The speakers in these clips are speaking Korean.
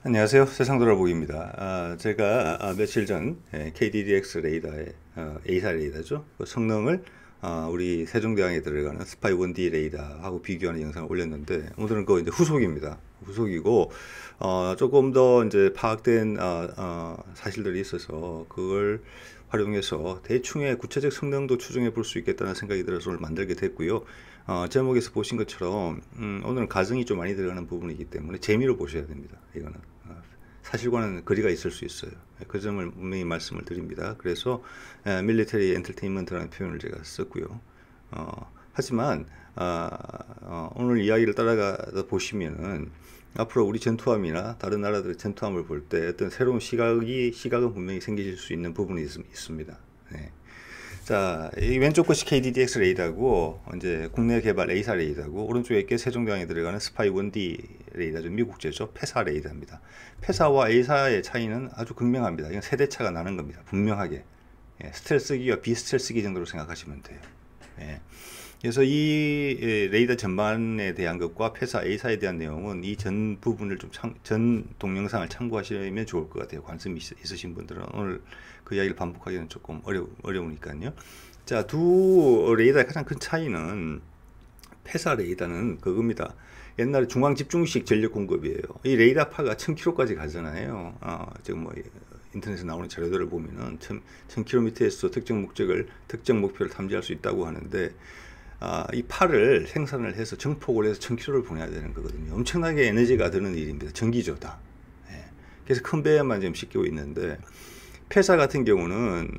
안녕하세요. 세상돌아보기입니다. 제가 며칠 전 KDDX 레이더의 A사 레이더죠. 그 성능을 우리 세종대왕에 들어가는 스파이 1D 레이더하고 비교하는 영상을 올렸는데 오늘은 그 이제 후속입니다. 후속이고 조금 더 이제 파악된 사실들이 있어서 그걸 활용해서 대충의 구체적 성능도 추정해 볼 수 있겠다는 생각이 들어서 오늘 만들게 됐고요. 제목에서 보신 것처럼 오늘은 가정이 좀 많이 들어가는 부분이기 때문에 재미로 보셔야 됩니다. 이거는 사실과는 거리가 있을 수 있어요. 그 점을 분명히 말씀을 드립니다. 그래서 밀리터리 엔터테인먼트라는 표현을 제가 썼고요. 하지만 오늘 이야기를 따라가다 보시면은 앞으로 우리 전투함이나 다른 나라들의 전투함을 볼 때 어떤 새로운 시각은 분명히 생기실 수 있는 부분이 있습니다. 네. 자, 이 왼쪽 것이 KDDX 레이더고 이제 국내 개발 A사 레이더고 오른쪽에 게 세종대왕에 들어가는 스파이 1D 레이더죠. 미국제죠. 페사 레이더입니다. 페사와 A사의 차이는 아주 극명합니다. 이건 세대차가 나는 겁니다. 분명하게. 스텔스기와 비스텔스기 정도로 생각하시면 돼요. 예. 그래서 이 레이더 전반에 대한 것과 페사 A사에 대한 내용은 이 전 부분을 전 동영상을 참고하시면 좋을 것 같아요. 관심이 있으신 분들은 오늘 그 이야기를 반복하기는 조금 어려우니까요. 자, 두 레이더의 가장 큰 차이는 페사 레이더는 그겁니다. 옛날에 중앙 집중식 전력 공급이에요. 이 레이더파가 1000km까지 가잖아요. 지금 뭐 인터넷에 나오는 자료들을 보면은 1000km에서 특정 목표를 탐지할 수 있다고 하는데 이 팔을 생산을 해서 정폭을 해서 1000km를 보내야 되는 거거든요. 엄청나게 에너지가 드는 일입니다. 전기죠, 다. 예. 그래서 큰 배에만 지금 싣고 있는데 폐사 같은 경우는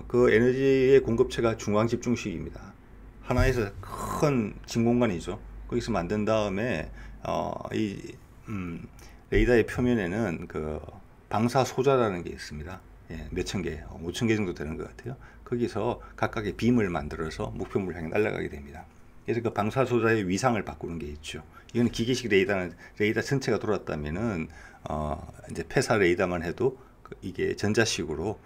그 에너지의 공급체가 중앙 집중식입니다. 하나에서 큰 진공관이죠. 거기서 만든 다음에 이 레이더의 표면에는 그 방사 소자라는 게 있습니다. 예, 몇천 개, 5천 개 정도 되는 것 같아요. 거기서 각각의 빔을 만들어서 목표물을 향해 날아가게 됩니다. 그래서 그 방사 소자의 위상을 바꾸는 게 있죠. 이거는 기계식 레이더는 레이더 전체가 돌았다면은 이제 폐사 레이더만 해도 이게 전자식으로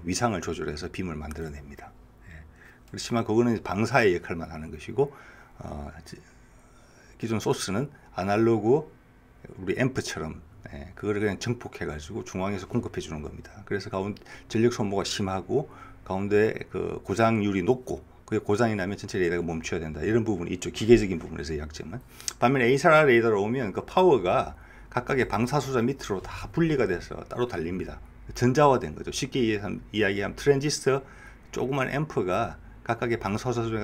위상을 조절해서 빔을 만들어냅니다. 예. 그렇지만 그거는 방사의 역할만 하는 것이고 기존 소스는 아날로그 우리 앰프처럼 그거를 그냥 정폭해가지고 중앙에서 공급해 주는 겁니다. 그래서 가운데 전력 소모가 심하고 가운데 그 고장률이 높고 그게 고장이 나면 전체 레이더가 멈춰야 된다. 이런 부분이 있죠. 기계적인 부분에서의 약점은. 반면에 A사 레이더로 오면 그 파워가 각각의 방사소자 밑으로 다 분리가 돼서 따로 달립니다. 전자화된 거죠. 쉽게 이야기하면 트랜지스터 조그만 앰프가 각각의 방사소자에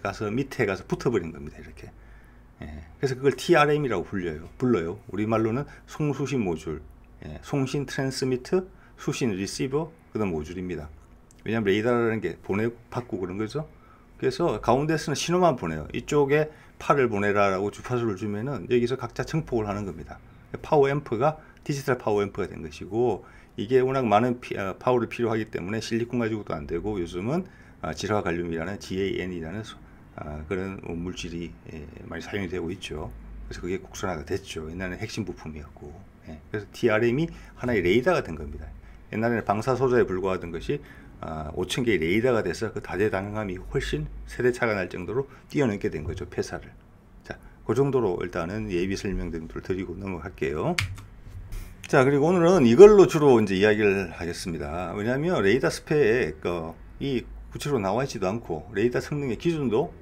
가서 밑에 가서 붙어버린 겁니다. 이렇게. 예, 그래서 그걸 TRM이라고 불러요. 우리말로는 송수신 모듈, 송신 트랜스미트, 수신 리시버, 그다음 모듈입니다. 왜냐하면 레이더라는 게 보내고 받고 그런 거죠. 그래서 가운데서는 신호만 보내요. 이쪽에 팔을 보내라라고 주파수를 주면은 여기서 각자 정폭을 하는 겁니다. 파워 앰프가 디지털 파워 앰프가 된 것이고 이게 워낙 많은 파워를 필요하기 때문에 실리콘 가지고도 안 되고 요즘은 질화 갈륨이라는 GaN이라는 그런 물질이 많이 사용이 되고 있죠. 그래서 그게 국산화가 됐죠. 옛날에는 핵심 부품이었고. 그래서 TRM이 하나의 레이더가 된 겁니다. 옛날에는 방사소자에 불과하던 것이 5,000개의 레이더가 돼서 그 다재다능함이 훨씬 세대차가 날 정도로 뛰어넘게 된 거죠. 폐사를. 자, 그 정도로 일단은 예비 설명 등을 드리고 넘어갈게요. 자, 그리고 오늘은 이걸로 주로 이제 이야기를 하겠습니다. 왜냐하면 레이더 스펙 이 구체적으로 나와 있지도 않고 레이더 성능의 기준도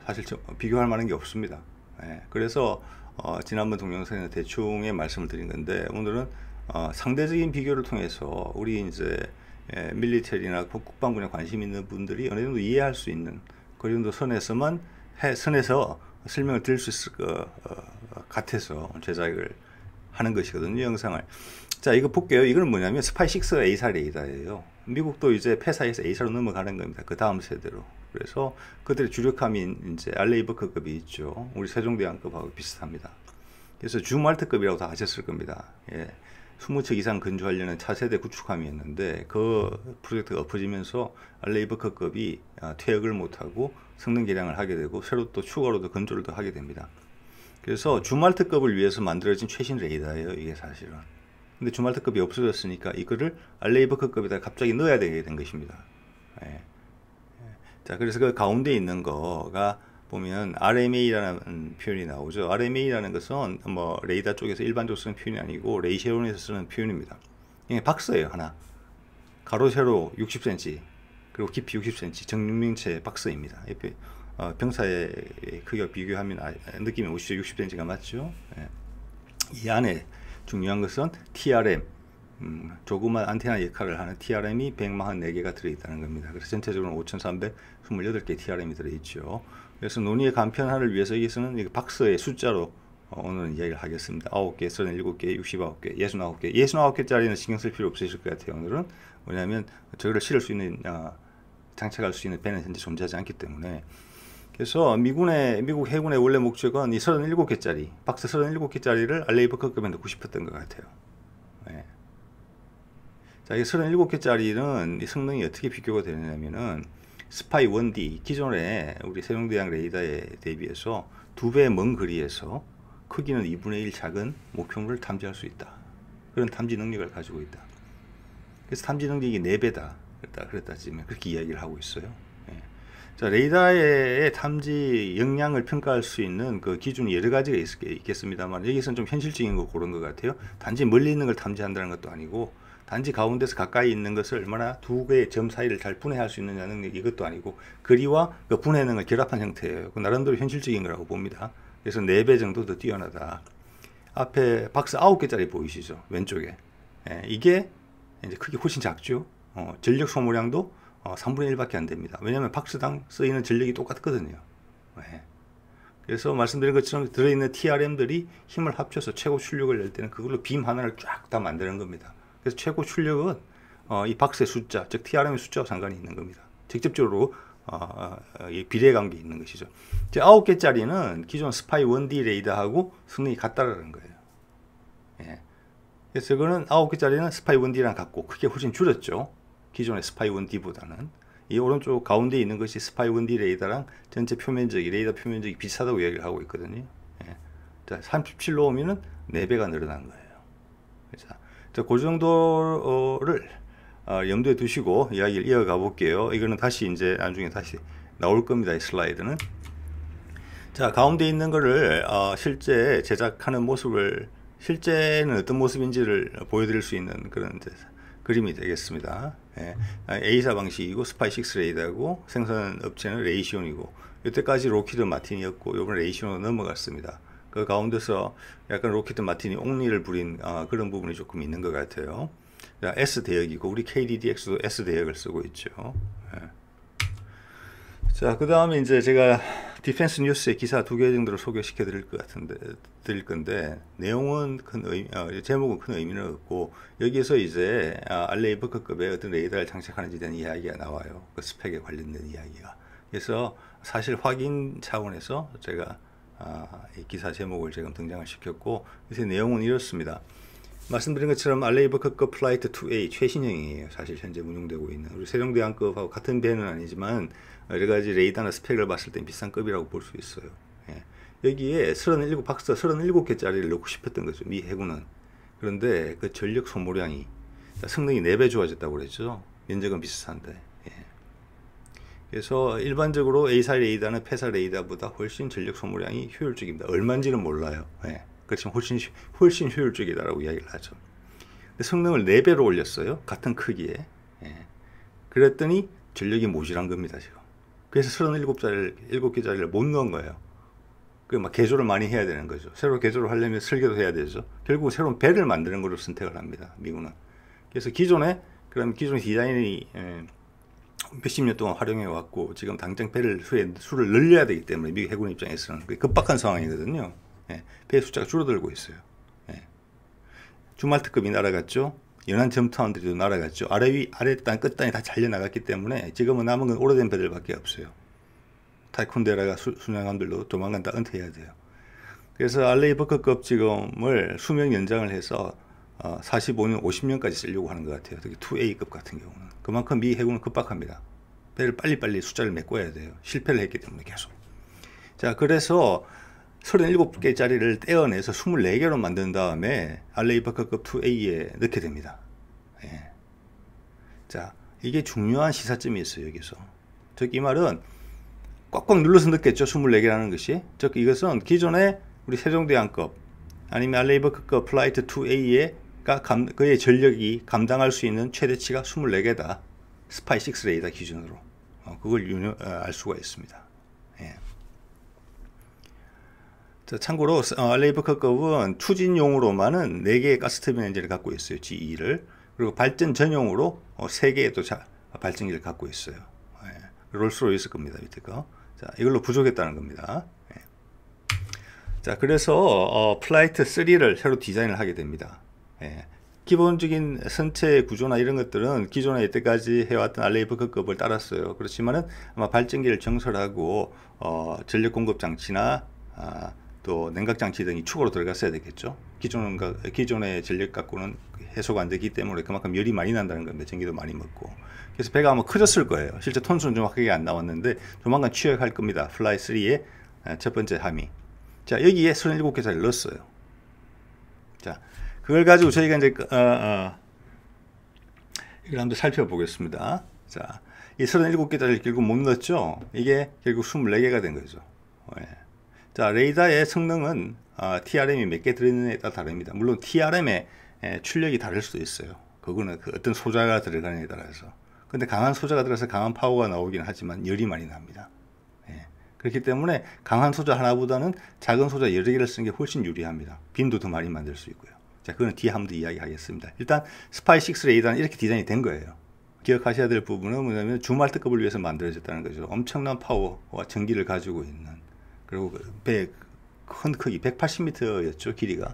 사실 비교할 만한 게 없습니다. 그래서 지난번 동영상에는 대충의 말씀을 드린 건데 오늘은 상대적인 비교를 통해서 우리 이제 밀리터리나 국방부에 관심 있는 분들이 어느 정도 이해할 수 있는 그 정도 선에서 설명을 드릴 수 있을 것 같아서 제작을 하는 것이거든요, 영상을. 자, 이거 볼게요. 이건 뭐냐면 스파이 6 A사 레이더예요. 미국도 이제 폐사에서 A사로 넘어가는 겁니다. 그 다음 세대로. 그래서 그들의 주력함인 이제 알레이버크급이 있죠. 우리 세종대왕급하고 비슷합니다. 그래서 주말트급이라고 다 아셨을 겁니다. 20척 이상 건조하려는 차세대 구축함이었는데 그 프로젝트가 엎어지면서 알레이버크급이 퇴역을 못하고 성능 개량을 하게 되고 새로 또 추가로 더 건조를 더 하게 됩니다. 그래서 주말트급을 위해서 만들어진 최신 레이더예요, 이게 사실은. 근데 주말트급이 없어졌으니까 이거를 알레이버크급에다 갑자기 넣어야 되게 된 것입니다. 자, 그래서 그 가운데 있는 거가 보면 RMA라는 표현이 나오죠. RMA라는 것은 뭐 레이더 쪽에서 일반적으로 쓰는 표현이 아니고 레이쉐론에서 쓰는 표현입니다. 이게 박스예요. 하나. 가로 세로 60cm 그리고 깊이 60cm 정육면체 박스입니다. 병사의 크기와 비교하면 느낌이 오시죠? 60cm가 맞죠? 예. 이 안에 중요한 것은 TRM, 조그만 안테나 역할을 하는 TRM이 144개가 들어있다는 겁니다. 그래서 전체적으로 5328개 TRM이 들어있죠. 그래서 논의의 간편화를 위해서 여기서는 박스의 숫자로 오늘 이야기를 하겠습니다. 9개, 37개, 69개, 69개. 69개짜리는 신경 쓸 필요 없으실 것 같아요. 오늘은. 왜냐하면 저거를 실을 수 있는, 장착할 수 있는 배는 현재 존재하지 않기 때문에. 그래서 미국 해군의 원래 목적은 이 37개짜리, 박스 37개짜리를 알레이버크급에 넣고 싶었던 것 같아요. 네. 자, 이 37개짜리는 이 성능이 어떻게 비교가 되느냐면은 스파이 1D, 기존의 우리 세종대왕 레이더에 대비해서 2배 먼 거리에서 크기는 2분의 1 작은 목표물을 탐지할 수 있다. 그런 탐지 능력을 가지고 있다. 그래서 탐지 능력이 4배다. 그랬다 지금 그렇게 이야기를 하고 있어요. 예. 자, 레이더의 탐지 역량을 평가할 수 있는 그 기준이 여러 가지가 있겠습니다만 여기서는 좀 현실적인 거 고른 것 같아요. 단지 멀리 있는 걸 탐지한다는 것도 아니고 단지 가운데서 가까이 있는 것을 얼마나 두 개의 점 사이를 잘 분해할 수 있느냐는 이것도 아니고 거리와 그 분해하는 걸 결합한 형태예요. 그 나름대로 현실적인 거라고 봅니다. 그래서 4배 정도 더 뛰어나다. 앞에 박스 9개짜리 보이시죠? 왼쪽에. 예, 이게 이제 크기 훨씬 작죠. 전력 소모량도 3분의 1밖에 안 됩니다. 왜냐하면 박스당 쓰이는 전력이 똑같거든요. 예. 그래서 말씀드린 것처럼 들어있는 TRM들이 힘을 합쳐서 최고 출력을 낼 때는 그걸로 빔 하나를 쫙 다 만드는 겁니다. 그래서 최고 출력은 이 박스의 숫자, 즉 TRM의 숫자와 상관이 있는 겁니다. 직접적으로 비례 관계 있는 것이죠. 이제 9개짜리는 기존 스파이 1D 레이더하고 성능이 같다라는 거예요. 예. 그래서 이거는 9개짜리는 스파이 1D랑 같고 크게 훨씬 줄였죠. 기존의 스파이 1D보다는. 이 오른쪽 가운데 있는 것이 스파이 1D 레이더랑 전체 표면적이, 레이더 표면적이 비슷하다고 이야기를 하고 있거든요. 예. 자, 37로 오면은 4배가 늘어난 거예요. 자, 그 정도를 염두에 두시고 이야기를 이어가 볼게요. 이거는 다시 이제 나중에 다시 나올 겁니다. 이 슬라이드는. 자, 가운데 있는 거를 실제 제작하는 모습을 실제는 어떤 모습인지를 보여드릴 수 있는 그런 그림이 되겠습니다. 예, A사 방식이고 스파이 6 레이더고 생산 업체는 레이시온이고 이때까지 로키드 마틴이었고 이번에 레이시온으로 넘어갔습니다. 그 가운데서 약간 로키드 마틴이 옥리를 부린 그런 부분이 조금 있는 것 같아요. S 대역이고 우리 KDDX도 S 대역을 쓰고 있죠. 예. 자, 그 다음에 이제 제가 디펜스 뉴스의 기사 2개 정도를 소개시켜 드릴 건데 내용은 제목은 큰 의미는 없고 여기서 이제 알레이버크급의 어떤 레이더를 장착하는지에 대한 이야기가 나와요. 그 스펙에 관련된 이야기가. 그래서 사실 확인 차원에서 제가 이 기사 제목을 지금 등장을 시켰고 그래서 내용은 이렇습니다. 말씀드린 것처럼 알레이버크급 플라이트 2A 최신형이에요. 사실 현제 운용되고 있는 우리 세종대왕급하고 같은 배는 아니지만 여러 가지 레이더나 스펙을 봤을 땐 비싼 급이라고 볼 수 있어요. 예. 여기에 박스 37개짜리를 넣고 싶었던 거죠. 미 해군은. 그런데 그 전력 소모량이 성능이 4배 좋아졌다고 그랬죠. 면적은 비슷한데. 예. 그래서 일반적으로 A사 레이더는 P사 레이더보다 훨씬 전력 소모량이 효율적입니다. 얼마인지는 몰라요. 예. 그렇지만 훨씬 효율적이다라고 이야기를 하죠. 성능을 4배로 올렸어요. 같은 크기에. 예. 그랬더니 전력이 모자란 겁니다, 지금. 그래서 37개짜리를 못 넣은 거예요. 그 막 개조를 많이 해야 되는 거죠. 새로 개조를 하려면 설계도 해야 되죠. 결국 새로운 배를 만드는 걸로 선택을 합니다, 미국은. 그래서 기존 디자인이 몇십 년 동안 활용해 왔고 지금 당장 배를 수를 늘려야 되기 때문에 미국 해군 입장에서는 급박한 상황이거든요. 예, 배 숫자가 줄어들고 있어요. 예. 주말특급이 날아갔죠. 연안 점타운들도 날아갔죠. 아래 단, 끝 단이 다 잘려나갔기 때문에 지금은 남은 건 오래된 배들밖에 없어요. 타이쿤데라가 순양함들도 조만간 다 은퇴해야 돼요. 그래서 알레이버크급 지금을 수명 연장을 해서 45년, 50년까지 쓰려고 하는 것 같아요. 특히 2A급 같은 경우는. 그만큼 미 해군은 급박합니다. 배를 빨리빨리 숫자를 메꿔야 돼요. 실패를 했기 때문에 계속. 자, 그래서 37개짜리를 떼어내서 24개로 만든 다음에 알레이버크급 2A에 넣게 됩니다. 예. 자, 이게 중요한 시사점이 있어요, 여기서. 즉, 이 말은 꽉꽉 눌러서 넣겠죠. 24개라는 것이. 즉 이것은 기존의 우리 세종대왕급 아니면 알레이버급 플라이트 2A가 그의 전력이 감당할 수 있는 최대치가 24개다. 스파이 6 레이더 기준으로. 그걸 알 수가 있습니다. 예. 자, 참고로 알레이버급은 추진용으로만은 4개의 가스터빈 엔진을 갖고 있어요. GE를. 그리고 발전 전용으로 3개의 또 발전기를 갖고 있어요. 예. 롤스로이스 겁니다. 밑에 거. 자, 이걸로 부족했다는 겁니다. 예. 자, 그래서 플라이트 3를 새로 디자인을 하게 됩니다. 예. 기본적인 선체 구조나 이런 것들은 기존에 이때까지 해왔던 알레이버급을 따랐어요. 그렇지만은 아마 발전기를 정설하고 전력 공급 장치나 또 냉각 장치 등이 추가로 들어갔어야 되겠죠. 기존의 전력 갖고는 해소가 안 되기 때문에 그만큼 열이 많이 난다는 겁니다. 전기도 많이 먹고. 그래서 배가 아마 커졌을 거예요. 실제 톤수는 정확하게 안 나왔는데 조만간 취역할 겁니다. 플라이 3의 첫 번째 함이. 자, 여기에 37개짜리를 넣었어요. 자, 그걸 가지고 저희가 이제 이걸 한번 살펴보겠습니다. 자, 이 37개짜리를 결국 못 넣었죠. 이게 결국 24개가 된 거죠. 예. 자, 레이더의 성능은 TRM이 몇 개 들어있느냐에 따라 다릅니다. 물론 TRM의 출력이 다를 수도 있어요. 그거는 그 어떤 소자가 들어가느냐에 따라서. 근데 강한 소자가 들어가서 강한 파워가 나오긴 하지만 열이 많이 납니다. 예. 그렇기 때문에 강한 소자 하나보다는 작은 소자 여러 개를 쓰는 게 훨씬 유리합니다. 빈도 더 많이 만들 수 있고요. 자, 그건 뒤에 한 번 더 이야기하겠습니다. 일단 스파이 6 레이더는 이렇게 디자인이 된 거예요. 기억하셔야 될 부분은 뭐냐면 주말특급을 위해서 만들어졌다는 거죠. 엄청난 파워와 전기를 가지고 있는, 그리고 배 큰 크기 180m였죠. 길이가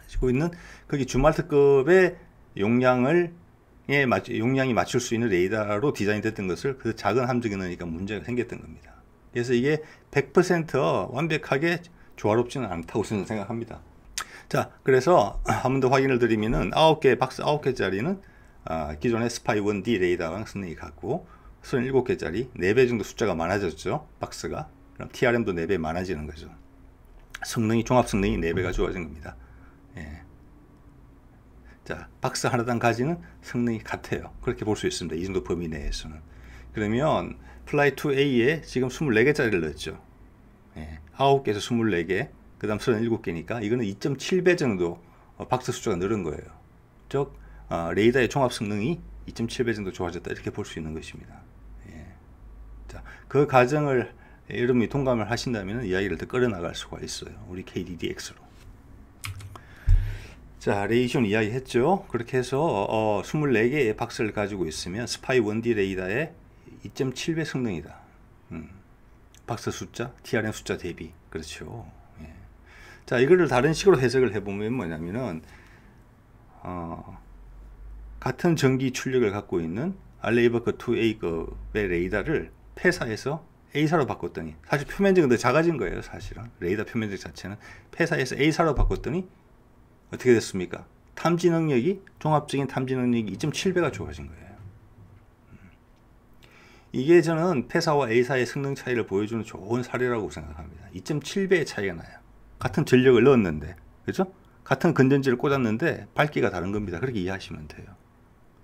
가지고 있는 거기 주말특급의 용량이 맞출 수 있는 레이더로 디자인됐던 것을 그 작은 함정에 넣으니까 문제가 생겼던 겁니다. 그래서 이게 100% 완벽하게 조화롭지는 않다고 저는 생각합니다. 자, 그래서 한 번 더 확인을 드리면은 박스 9개짜리는 기존의 스파이 1D 레이더랑 성능이 같고 37개짜리 4배 정도 숫자가 많아졌죠. 박스가. 그럼 TRM도 4배 많아지는 거죠. 종합 성능이 4배가 좋아진 겁니다. 예. 자, 박스 하나당 가지는 성능이 같아요. 그렇게 볼 수 있습니다. 이 정도 범위 내에서는. 그러면 플라이 2A에 지금 24개짜리를 넣었죠. 예. 9개에서 24개, 그 다음 37개니까 이거는 2.7배 정도 박스 숫자가 늘은 거예요. 즉 레이더의 종합 성능이 2.7배 정도 좋아졌다, 이렇게 볼 수 있는 것입니다. 예. 자, 그 과정을 여러분이 동감을 하신다면 이야기를 더 끌어나갈 수가 있어요. 우리 KDDX로. 자, 레이션 이야기 했죠. 그렇게 해서 24개의 박스를 가지고 있으면 스파이 1D 레이더의 2.7배 성능이다. 박스 숫자, TRM 숫자 대비. 그렇죠. 예. 자, 이거를 다른 식으로 해석을 해보면 뭐냐면은 같은 전기 출력을 갖고 있는 알레이버급 2A급의 레이더를 폐사해서 A사로 바꿨더니, 사실 표면적은 더 작아진 거예요. 사실은 레이더 표면적 자체는 폐사해서 A사로 바꿨더니 어떻게 됐습니까? 탐지 능력이, 종합적인 탐지 능력이 2.7배가 좋아진 거예요. 이게 저는 폐사와 A사의 성능 차이를 보여주는 좋은 사례라고 생각합니다. 2.7배의 차이가 나요. 같은 전력을 넣었는데, 그죠? 같은 건전지를 꽂았는데 밝기가 다른 겁니다. 그렇게 이해하시면 돼요.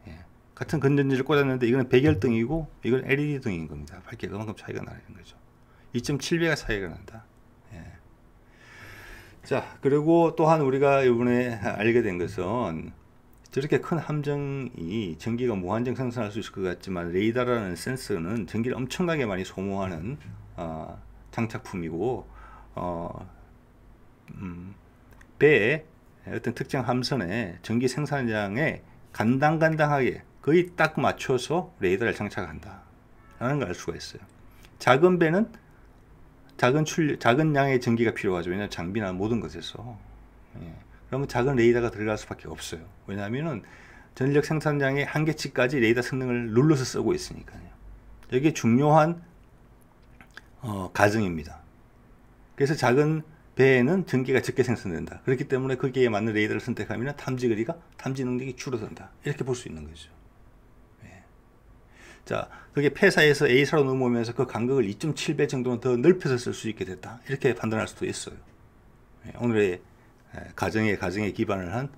예. 같은 건전지를 꽂았는데 이거는 백열등이고 이건 LED 등인 겁니다. 밝기가 그만큼 차이가 나는 거죠. 2.7배가 차이가 난다. 예. 자, 그리고 또한 우리가 이번에 알게 된 것은, 저렇게 큰 함정이 전기가 무한정 생산할 수 있을 것 같지만 레이더라는 센서는 전기를 엄청나게 많이 소모하는 장착품이고, 배의 어떤 특정 함선의 전기 생산량에 간당간당하게 거의 딱 맞춰서 레이더를 장착한다 라는 걸 알 수가 있어요. 작은 배는 작은 양의 전기가 필요하죠. 왜냐하면 장비나 모든 것에서. 예. 그러면 작은 레이더가 들어갈 수밖에 없어요. 왜냐하면은 전력 생산량의 한계치까지 레이더 성능을 눌러서 쓰고 있으니까요. 이게 중요한 가정입니다. 그래서 작은 배에는 전기가 적게 생산된다. 그렇기 때문에 거기에 맞는 레이더를 선택하면 탐지 능력이 줄어든다. 이렇게 볼 수 있는 거죠. 예. 자, 그게 폐사에서 A사로 넘어오면서 그 간격을 2.7배 정도는 더 넓혀서 쓸 수 있게 됐다. 이렇게 판단할 수도 있어요. 예. 오늘의 가정에 기반을 한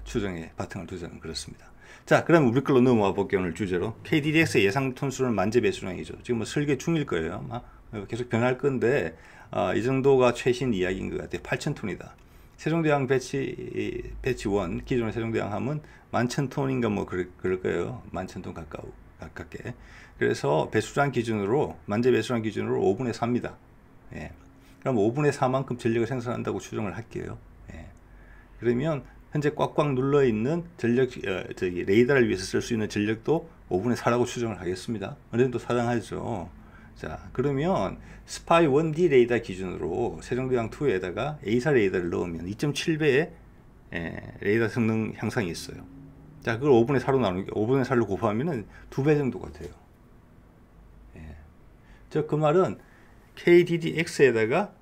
추정에 바탕을 두자면 그렇습니다. 자, 그럼 우리 걸로 넘어와 볼게요. 오늘 주제로. KDDX의 예상 톤수는 만재 배수량이죠. 지금 뭐 설계 중일 거예요. 아마 계속 변할 건데, 이 정도가 최신 이야기인 것 같아요. 8,000톤이다. 세종대왕 배치 1, 기존의 세종대왕 함은 11,000톤인가 뭐 그럴 거예요. 11,000톤 가깝게. 그래서 배수량 기준으로, 만재 배수량 기준으로 5분의 4입니다. 예. 그럼 5분의 4만큼 전력을 생산한다고 추정을 할게요. 예. 그러면 현재 꽉꽉 눌러 있는 전력, 레이더를 위해서 쓸 수 있는 전력도 5분의 4라고 추정을 하겠습니다. 어느 정도 사랑하죠. 자, 그러면 스파이 1D 레이더 기준으로 세종대왕 2에다가 A사 레이더를 넣으면 2.7배의 레이더 성능 향상이 있어요. 자, 그걸 5분의 4로 나누기, 5분의 4로 곱하면은 2배 정도가 돼요. 예. 그 말은 KDDX에다가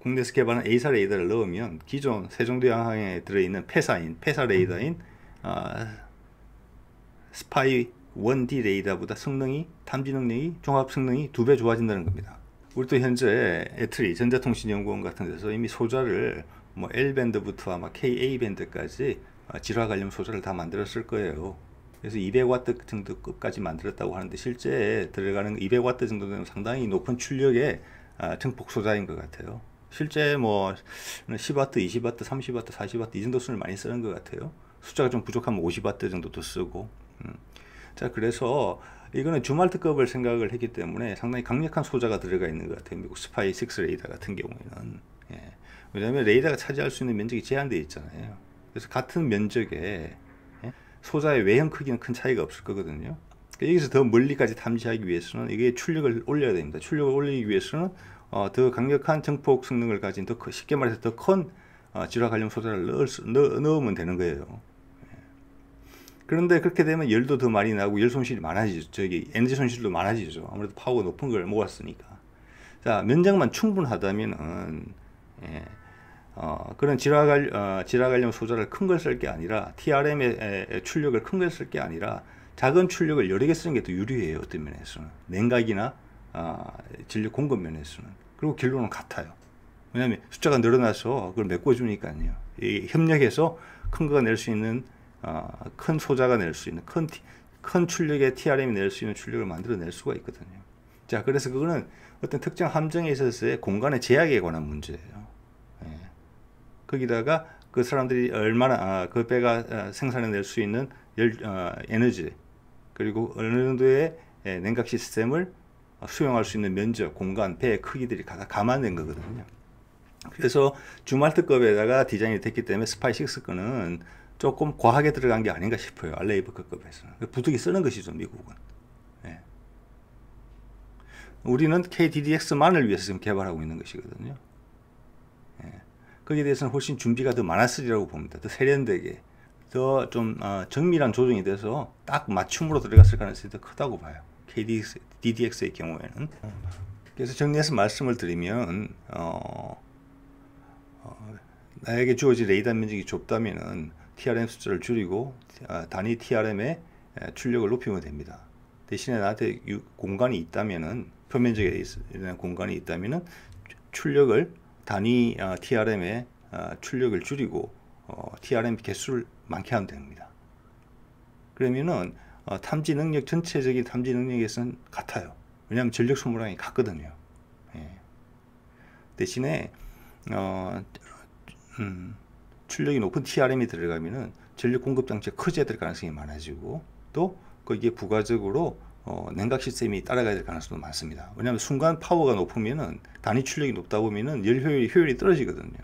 국내에서 개발한 A사 레이더를 넣으면 기존 세종대왕항에 들어있는 폐사 레이더인 스파이 1D 레이더보다 성능이, 탐지 능력이, 종합 성능이 2배 좋아진다는 겁니다. 우리도 현재 애트리 전자통신연구원 같은 데서 이미 소자를 뭐 L밴드부터 아마 KA 밴드까지 질화 관련 소자를 다 만들었을 거예요. 그래서 200W 정도 끝까지 만들었다고 하는데 실제 들어가는 200W 정도 되면 상당히 높은 출력의 증폭 소자인 것 같아요. 실제 뭐 10W, 20W, 30W, 40W 이 정도 수를 많이 쓰는 것 같아요. 숫자가 좀 부족하면 50W 정도도 쓰고. 자, 그래서 이거는 주말트급을 생각을 했기 때문에 상당히 강력한 소자가 들어가 있는 것 같아요. 미국 스파이 6 레이더 같은 경우에는. 예. 왜냐하면 레이더가 차지할 수 있는 면적이 제한되어 있잖아요. 그래서 같은 면적에 소자의 외형 크기는 큰 차이가 없을 거거든요. 그러니까 여기서 더 멀리까지 탐지하기 위해서는 이게 출력을 올려야 됩니다. 출력을 올리기 위해서는 더 강력한 정폭 성능을 가진 쉽게 말해서 더 큰 질화 관련 소자를 넣으면 되는 거예요. 그런데 그렇게 되면 열도 더 많이 나고 열 손실이 많아지죠. 에너지 손실도 많아지죠. 아무래도 파워가 높은 걸 모았으니까. 자, 면적만 충분하다면은 그런 질화 관련 소자를 큰 걸 쓸 게 아니라 TRM의 출력을 큰 걸 쓸 게 아니라 작은 출력을 여러 개 쓰는 게 더 유리해요. 어떤 면에서는 냉각이나 전력 공급 면에서는. 그리고 결론은 같아요. 왜냐하면 숫자가 늘어나서 그걸 메꿔주니까요. 협력해서 큰 거가 낼 수 있는 큰 소자가 낼 수 있는 큰 출력의 TRM이 낼 수 있는 출력을 만들어낼 수가 있거든요. 자, 그래서 그거는 어떤 특정 함정에 있어서의 공간의 제약에 관한 문제예요. 예. 거기다가 그 사람들이 얼마나 그 배가 생산해낼 수 있는 에너지 그리고 어느 정도의 냉각 시스템을 수용할 수 있는 면적, 공간, 배의 크기들이 다 감안된 거거든요. 그래서 주말트급에다가 디자인이 됐기 때문에 스파이 6 거는 조금 과하게 들어간 게 아닌가 싶어요. 알레이버급에서는. 부득이 쓰는 것이죠, 미국은. 예. 우리는 KDDX만을 위해서 지금 개발하고 있는 것이거든요. 예. 거기에 대해서는 훨씬 준비가 더 많았으리라고 봅니다. 더 세련되게, 더 좀 정밀한 조정이 돼서 딱 맞춤으로 들어갔을 가능성이 더 크다고 봐요. KDDX의 경우에는. 그래서 정리해서 말씀을 드리면 나에게 주어진 레이더 면적이 좁다면은 TRM 숫자를 줄이고 단위 TRM의 출력을 높이면 됩니다. 대신에 나한테 공간이 있다면은 표면적에 있는 공간이 있다면은 출력을 단위 TRM의 출력을 줄이고 TRM 개수를 많게 하면 됩니다. 그러면은 탐지 능력 전체적인 탐지 능력에서는 같아요. 왜냐하면 전력 소모량이 같거든요. 예. 대신에 출력이 높은 TRM이 들어가면은 전력 공급 장치가 커져야 될 가능성이 많아지고 또 거기에 부가적으로 냉각 시스템이 따라가야 될 가능성도 많습니다. 왜냐하면 순간 파워가 높으면은 단위 출력이 높다 보면은 열 효율이 떨어지거든요.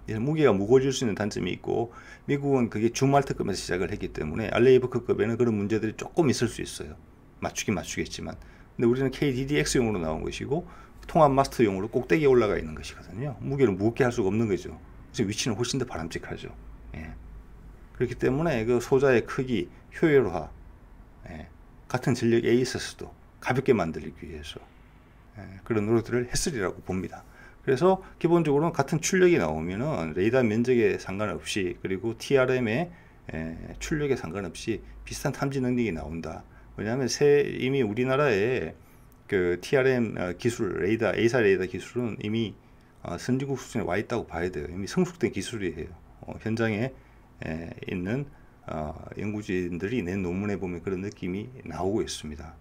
그래서 무게가 무거워질 수 있는 단점이 있고 미국은 그게 주말트급에서 시작을 했기 때문에 알레이버급에는 그런 문제들이 조금 있을 수 있어요. 맞추긴 맞추겠지만 근데 우리는 KDDX용으로 나온 것이고 통합 마스터용으로 꼭대기에 올라가 있는 것이거든요. 무게를 무겁게 할 수가 없는 거죠. 그래서 위치는 훨씬 더 바람직하죠. 예. 그렇기 때문에 그 소자의 크기, 효율화, 같은 전력에 있어서도 가볍게 만들기 위해서 그런 노력들을 했으리라고 봅니다. 그래서 기본적으로는 같은 출력이 나오면은 레이더 면적에 상관없이 그리고 TRM의 출력에 상관없이 비슷한 탐지 능력이 나온다. 왜냐하면 이미 우리나라에 그 TRM 기술, 레이더, A사 레이더 기술은 이미 선진국 수준에 와 있다고 봐야 돼요. 이미 성숙된 기술이에요. 현장에 있는 연구진들이 낸 논문에 보면 그런 느낌이 나오고 있습니다.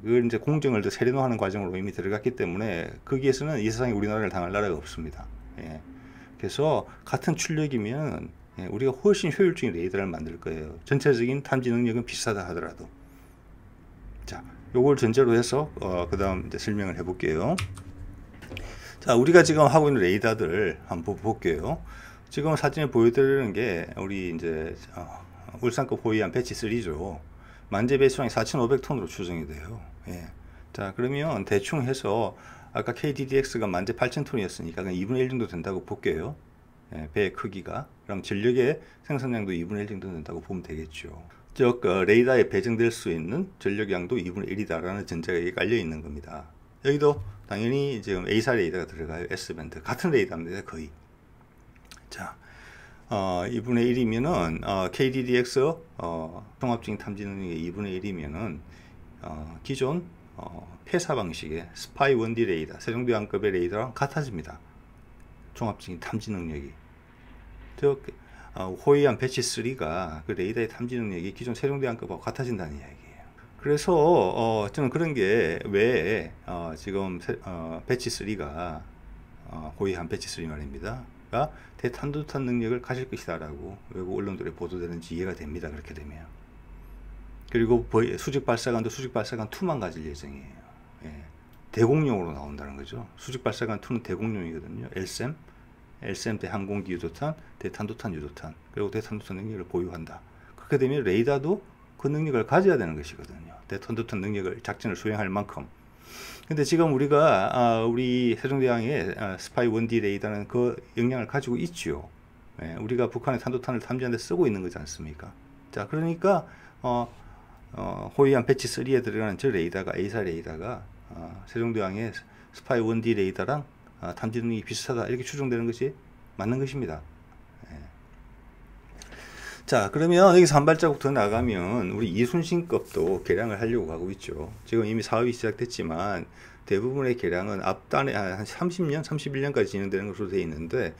그걸 이제 공정을 더 세련화하는 과정으로 이미 들어갔기 때문에 거기에서는 이 세상에 우리나라를 당할 나라가 없습니다. 그래서 같은 출력이면 우리가 훨씬 효율적인 레이더를 만들 거예요. 전체적인 탐지 능력은 비슷하다 하더라도. 자, 요걸 전제로 해서 그 다음 이제 설명을 해볼게요. 자, 우리가 지금 하고 있는 레이더들 한번 볼게요. 지금 사진에 보여드리는 게 우리 이제 울산급 호위함 배치 3죠. 만재 배수량이 4,500톤으로 추정이 돼요. 자, 그러면 대충 해서 아까 KDDX가 만재 8,000톤이었으니까 2분의 1 정도 된다고 볼게요. 배의 크기가. 그럼 전력의 생산량도 2분의 1 정도 된다고 보면 되겠죠. 즉 레이더에 배정될 수 있는 전력량도 2분의 1이다라는 전제가 여기 깔려 있는 겁니다. 여기도 당연히 지금 A사 레이더가 들어가요. S밴드 같은 레이더입니다. 거의. 자, 2분의 1이면은 KDDX 종합적인 탐지 능력의 2분의 1이면은 기존 폐사 방식의 스파이 1D 레이더, 세종대왕급의 레이더랑 같아집니다. 종합적인 탐지 능력이. 즉 호위함 배치 3가 그 레이더의 탐지 능력이 기존 세종대왕급하고 같아진다는 이야기예요. 그래서 저는 그런 게 왜 지금 배치 3가 호위함 배치 3 말입니다. 가 대탄도탄 능력을 가질 것이다 라고 외국 언론들에 보도되는지 이해가 됩니다. 그렇게 되면. 그리고 수직 발사관도 수직 발사관 2만 가질 예정이에요. 대공용으로 나온다는 거죠. 수직 발사관 2는 대공용이거든요. LSAM 대항공기 유도탄, 대탄도탄 유도탄, 그리고 대탄도탄 능력을 보유한다. 그렇게 되면 레이더도 그 능력을 가져야 되는 것이거든요. 대탄도탄 능력을 작전을 수행할 만큼. 근데 지금 우리가 우리 세종대왕의 스파이 1D 레이더는 그 역량을 가지고 있지요. 우리가 북한의 탄도탄을 탐지하는 데 쓰고 있는 거지 않습니까? 자, 그러니까 호위함 배치 3에 들어가는 저 레이더가 A사 레이더가 세종대왕의 스파이 1D 레이더랑 탐지 능력이 비슷하다 이렇게 추정되는 것이 맞는 것입니다. 자, 그러면 여기서 한 발자국 더 나가면 우리 이순신급도 개량을 하려고 하고 있죠. 지금 이미 사업이 시작됐지만 대부분의 개량은 앞단에 한 30년, 31년까지 진행되는 것으로 되어 있는데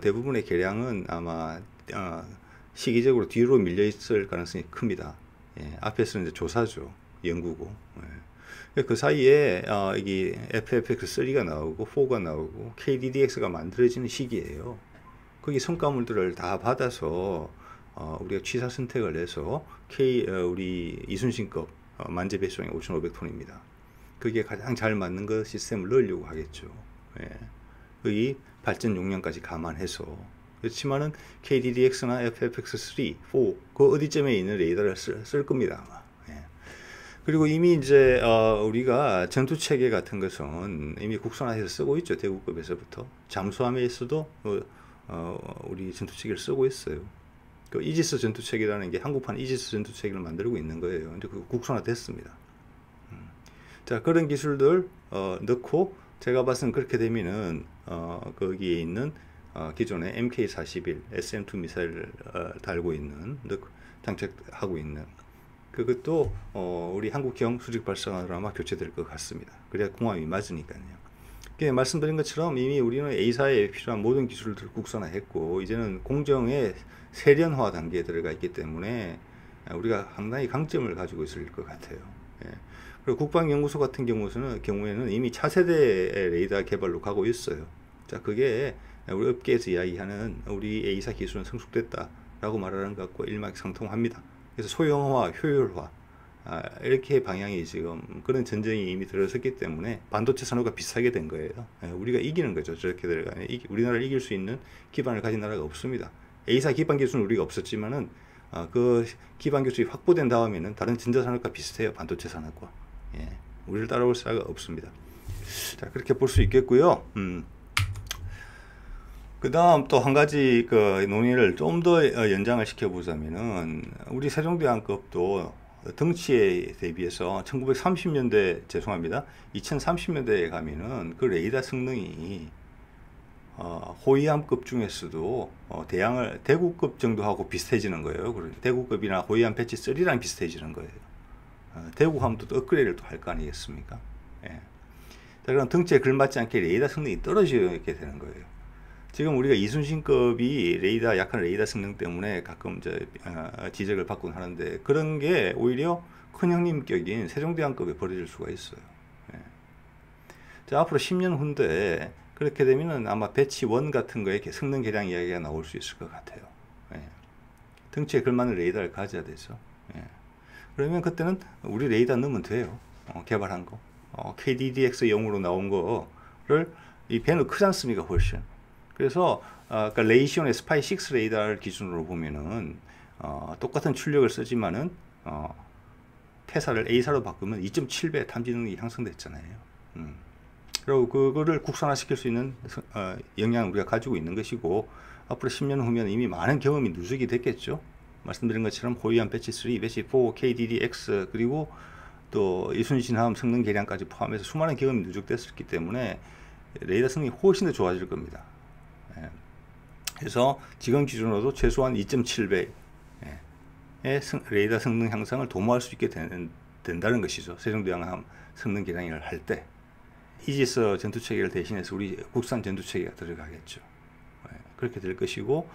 대부분의 개량은 아마 시기적으로 뒤로 밀려 있을 가능성이 큽니다. 앞에서는 이제 조사죠. 연구고. 그 사이에 여기 FFX3가 나오고 4가 나오고 KDDX가 만들어지는 시기예요. 거기 성과물들을 다 받아서 우리가 취사 선택을 해서 우리 이순신급 만재 배수량이 5,500톤입니다. 그게 가장 잘 맞는 그 시스템을 넣으려고 하겠죠. 거기 발전 용량까지 감안해서. 그렇지만은 KDDX나 FFX3, 4, 그 어디쯤에 있는 레이더를 쓸 겁니다. 아마. 그리고 이미 이제 우리가 전투 체계 같은 것은 이미 국산화해서 쓰고 있죠. 대구급에서부터 잠수함에서도 우리 전투 체계를 쓰고 있어요. 그 이지스 전투 체계라는 게 한국판 이지스 전투 체계를 만들고 있는 거예요. 근데 그 국산화됐습니다. 자, 그런 기술들 넣고 제가 봤을 땐 그렇게 되면은 거기에 있는 기존의 MK41 SM2 미사일을 달고 있는 장착하고 있는 그것도 우리 한국형 수직 발사관으로 아마 교체될 것 같습니다. 그래야 궁합이 맞으니까요. 말씀드린 것처럼 이미 우리는 A사에 필요한 모든 기술들을 국산화했고 이제는 공정의 세련화 단계에 들어가 있기 때문에 우리가 상당히 강점을 가지고 있을 것 같아요. 그리고 국방연구소 같은 경우에는 이미 차세대 레이더 개발로 가고 있어요. 자, 그게 우리 업계에서 이야기하는 우리 A사 기술은 성숙됐다라고 말하는 것과 일맥상통합니다. 그래서 소형화, 효율화 이렇게 방향이 지금 그런 전쟁이 이미 들어섰기 때문에 반도체 산업과 비슷하게 된 거예요. 우리가 이기는 거죠. 저렇게 들어가면 우리나라를 이길 수 있는 기반을 가진 나라가 없습니다. A사 기반 기술은 우리가 없었지만은 그 기반 기술이 확보된 다음에는 다른 전자산업과 비슷해요. 반도체 산업과. 우리를 따라올 수가 없습니다. 자, 그렇게 볼 수 있겠고요. 그 다음 또 한 가지 그 논의를 좀 더 연장을 시켜보자면은 우리 세종대왕급도 덩치에 대비해서 1930년대 죄송합니다 2030년대에 가면은 그 레이더 성능이 호위함급 중에서도 대구급 정도하고 비슷해지는 거예요. 대구급이나 호위함 배치 3랑 비슷해지는 거예요. 대구함도 또 업그레이드를 또 할 거 아니겠습니까? 자, 그럼 덩치에 걸맞지 않게 레이더 성능이 떨어지게 되는 거예요. 지금 우리가 이순신급이 레이더 약한 레이더 성능 때문에 가끔 지적을 받곤 하는데 그런 게 오히려 큰형님격인 세종대왕급에 벌어질 수가 있어요. 예. 자, 앞으로 10년 후인데 그렇게 되면은 아마 배치 1 같은 거에 성능 개량 이야기가 나올 수 있을 것 같아요. 예. 덩치에 걸맞는 레이더를 가져야 되죠. 예. 그러면 그때는 우리 레이더 넣으면 돼요. 개발한 거. KDDX0으로 나온 거를 이 배는 크지 않습니까, 훨씬. 그래서 그러니까 레이시온의 스파이 6 레이더를 기준으로 보면은 똑같은 출력을 쓰지만은 태사를 A사로 바꾸면 2.7배 탐지 능력이 향상됐잖아요. 그리고 그거를 국산화시킬 수 있는 역량을 우리가 가지고 있는 것이고 앞으로 10년 후면 이미 많은 경험이 누적이 됐겠죠. 말씀드린 것처럼 호위한 배치 3, 배치 4, KDDX 그리고 또 이순신함 성능 개량까지 포함해서 수많은 경험이 누적됐었기 때문에 레이더 성능이 훨씬 더 좋아질 겁니다. 예. 그래서 지금 기준으로도 최소한 2.7배의 레이더 성능 향상을 도모할 수 있게 된다는 것이죠. 세종대왕함 성능 개량을 할 때 이지스 전투체계를 대신해서 우리 국산 전투체계가 들어가겠죠. 예. 그렇게 될 것이고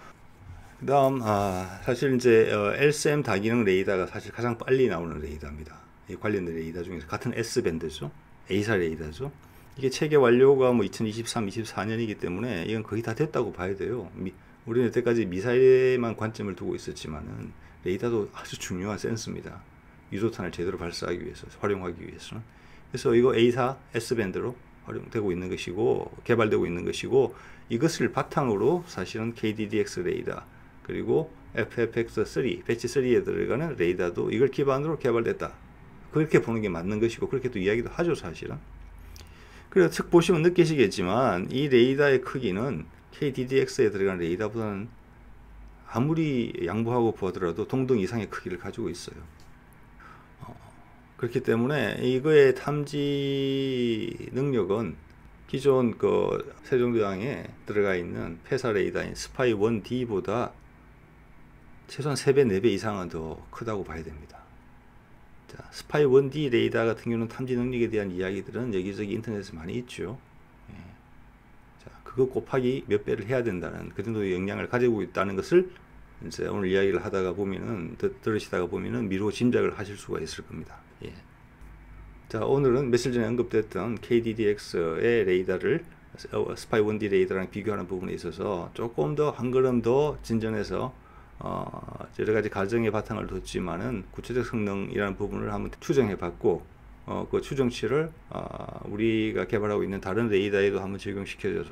그 다음 사실 이제 LSM 다기능 레이더가 사실 가장 빨리 나오는 레이더입니다. 이 관련된 레이더 중에서 같은 S밴드죠. A사 레이더죠. 이게 체계 완료가 뭐 2023, 24년이기 때문에 이건 거의 다 됐다고 봐야 돼요. 우리는 여태까지 미사일에만 관점을 두고 있었지만은 레이더도 아주 중요한 센서입니다. 유도탄을 제대로 발사하기 위해서, 활용하기 위해서는. 그래서 이거 A사 S밴드로 활용되고 있는 것이고, 개발되고 있는 것이고, 이것을 바탕으로 사실은 KDDX 레이더, 그리고 FFX3, 배치 3에 들어가는 레이더도 이걸 기반으로 개발됐다. 그렇게 보는 게 맞는 것이고, 그렇게 또 이야기도 하죠, 사실은. 그래서 측 보시면 느끼시겠지만 이 레이더의 크기는 KDDX에 들어간 레이더보다는 아무리 양보하고 보더라도 동등 이상의 크기를 가지고 있어요. 그렇기 때문에 이거의 탐지 능력은 기존 그 세종대왕에 들어가 있는 폐사 레이더인 스파이 1D보다 최소한 3배, 4배 이상은 더 크다고 봐야 됩니다. 자, 스파이 1D 레이더 같은 경우는 탐지 능력에 대한 이야기들은 여기저기 인터넷에 많이 있죠. 예. 자, 그거 곱하기 몇 배를 해야 된다는 그 정도의 역량을 가지고 있다는 것을 이제 오늘 이야기를 하다가 보면은 들으시다가 보면은 미루어 짐작을 하실 수가 있을 겁니다. 예. 자, 오늘은 며칠 전에 언급됐던 KDDX의 레이더를 스파이 1D 레이더랑 비교하는 부분에 있어서 조금 더 한 걸음 더 진전해서 여러 가지 가정의 바탕을 뒀지만은 구체적 성능이라는 부분을 한번 추정해 봤고, 그 추정치를 우리가 개발하고 있는 다른 레이더에도 한번 적용시켜서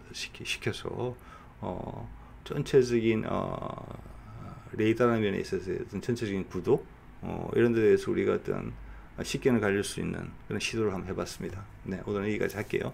전체적인 레이더라는 면에 있어서 어떤 전체적인 구도 이런 데 대해서 우리가 어떤 식견을 가질 수 있는 그런 시도를 한번 해봤습니다. 네, 오늘은 여기까지 할게요.